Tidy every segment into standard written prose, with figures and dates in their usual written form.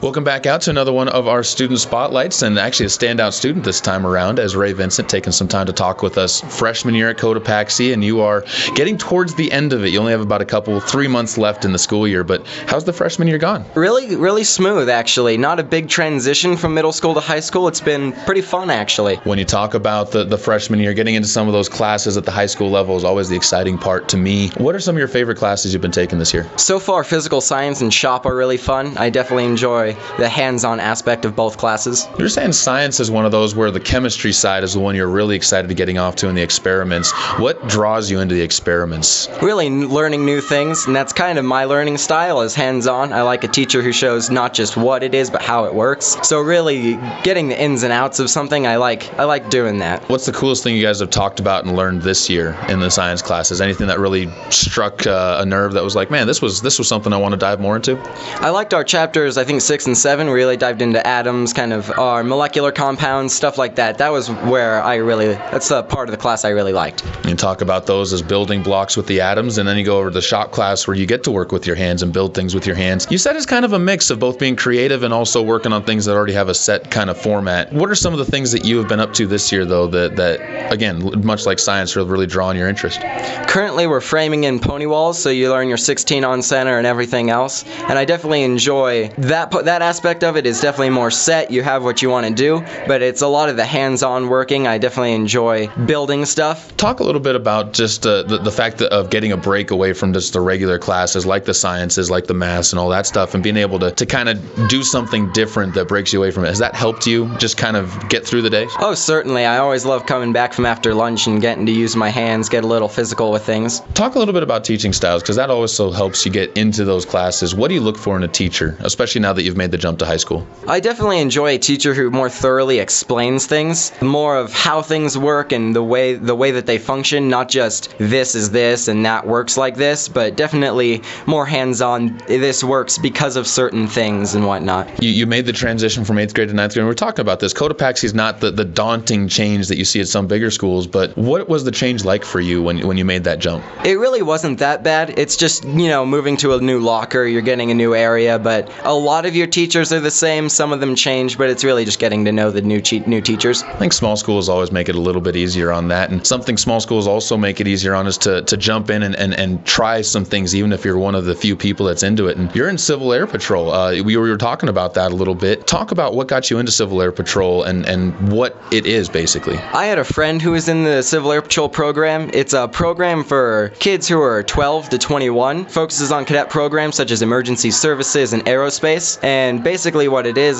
Welcome back out to another one of our student spotlights, and actually a standout student this time around as Ray Vincent, taking some time to talk with us. Freshman year at Cotopaxi, and you are getting towards the end of it. You only have about 3 months left in the school year, but how's the freshman year gone? Really smooth, actually. Not a big transition from middle school to high school. It's been pretty fun, actually. When you talk about the freshman year, getting into some of those classes at the high school level is always the exciting part to me. What are some of your favorite classes you've been taking this year? So far, physical science and shop are really fun. I definitely enjoy the hands-on aspect of both classes. You're saying science is one of those where the chemistry side is the one you're really excited to getting off to in the experiments. What draws you into the experiments? Really learning new things, and that's kind of my learning style, is hands-on. I like a teacher who shows not just what it is, but how it works. So really getting the ins and outs of something, I like doing that. What's the coolest thing you guys have talked about and learned this year in the science classes? Anything that really struck a nerve that was like, man, this was something I want to dive more into? I liked our chapters, I think 6 and 7. We really dived into atoms, kind of our molecular compounds, stuff like that. That was where that's the part of the class I really liked. You talk about those as building blocks with the atoms, and then you go over to the shop class where you get to work with your hands and build things with your hands. You said it's kind of a mix of both being creative and also working on things that already have a set kind of format. What are some of the things that you have been up to this year, though, that again, much like science, are really drawing your interest? Currently, we're framing in pony walls, so you learn your 16 on center and everything else. And I definitely enjoy that aspect of it. Is definitely more set. You have what you want to do, but it's a lot of the hands-on working. I definitely enjoy building stuff. Talk a little bit about just the fact of getting a break away from just the regular classes, like the sciences, like the maths and all that stuff, and being able to kind of do something different that breaks you away from it. Has that helped you just kind of get through the day? Oh, certainly. I always love coming back from after lunch and getting to use my hands, get a little physical with things. Talk a little bit about teaching styles, because that also helps you get into those classes. What do you look for in a teacher, especially now that you've made the jump to high school? I definitely enjoy a teacher who more thoroughly explains things, more of how things work and the way that they function, not just this is this and that works like this, but definitely more hands-on, this works because of certain things and whatnot. You made the transition from 8th grade to 9th grade, and we're talking about this. Cotopaxi is not the daunting change that you see at some bigger schools, but what was the change like for you when you made that jump? It really wasn't that bad. It's just, moving to a new locker, you're getting a new area, but a lot of your teachers are the same. Some of them change, but it's really just getting to know the new teachers. I think small schools always make it a little bit easier on that, and something small schools also make it easier on is to jump in and try some things, even if you're one of the few people that's into it. And you're in Civil Air Patrol. We were talking about that a little bit. Talk about what got you into Civil Air Patrol and what it is, basically. I had a friend who was in the Civil Air Patrol program. It's a program for kids who are 12 to 21. Focuses on cadet programs such as emergency services and aerospace. And basically what it is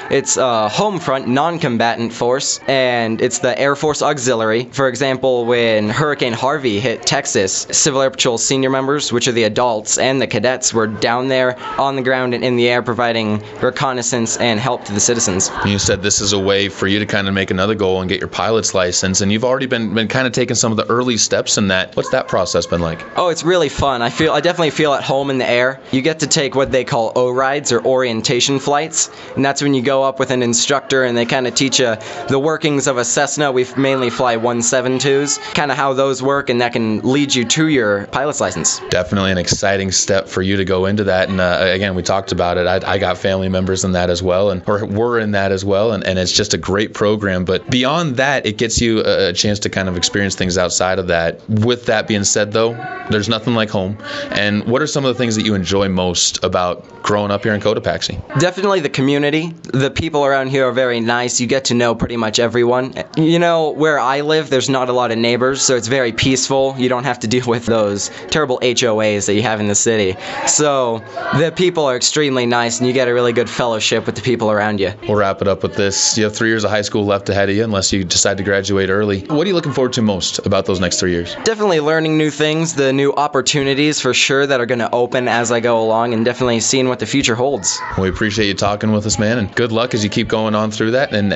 it's a home front non-combatant force, and it's the Air Force Auxiliary. For example, when Hurricane Harvey hit Texas, Civil Air Patrol senior members, which are the adults, and the cadets were down there on the ground and in the air providing reconnaissance and help to the citizens. You said this is a way for you to kind of make another goal and get your pilot's license, and you've already been kind of taking some of the early steps in that. What's that process been like? Oh, it's really fun. I definitely feel at home in the air. You get to take what they call O-rides, or orientation flights, and that's when you go up with an instructor and they kind of teach you the workings of a Cessna. We mainly fly 172s, kind of how those work, and that can lead you to your pilot's license. Definitely an exciting step for you to go into that, and again, we talked about it. I got family members in that as well, or were in that as well, and it's just a great program. But beyond that, it gets you a chance to kind of experience things outside of that. With that being said, though, there's nothing like home. And what are some of the things that you enjoy most about growing up here in Cotopaxi? Definitely the community. The people around here are very nice. You get to know pretty much everyone. Where I live, there's not a lot of neighbors, so it's very peaceful. You don't have to deal with those terrible HOAs that you have in the city. So the people are extremely nice, and you get a really good fellowship with the people around you. We'll wrap it up with this. You have 3 years of high school left ahead of you, unless you decide to graduate early. What are you looking forward to most about those next 3 years? Definitely learning new things, the new opportunities for sure that are going to open as I go along, and definitely seeing what the future holds. We appreciate you talking with us, man, and good luck as you keep going on through that and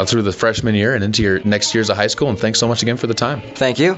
through the freshman year and into your next years of high school. And thanks so much again for the time. Thank you.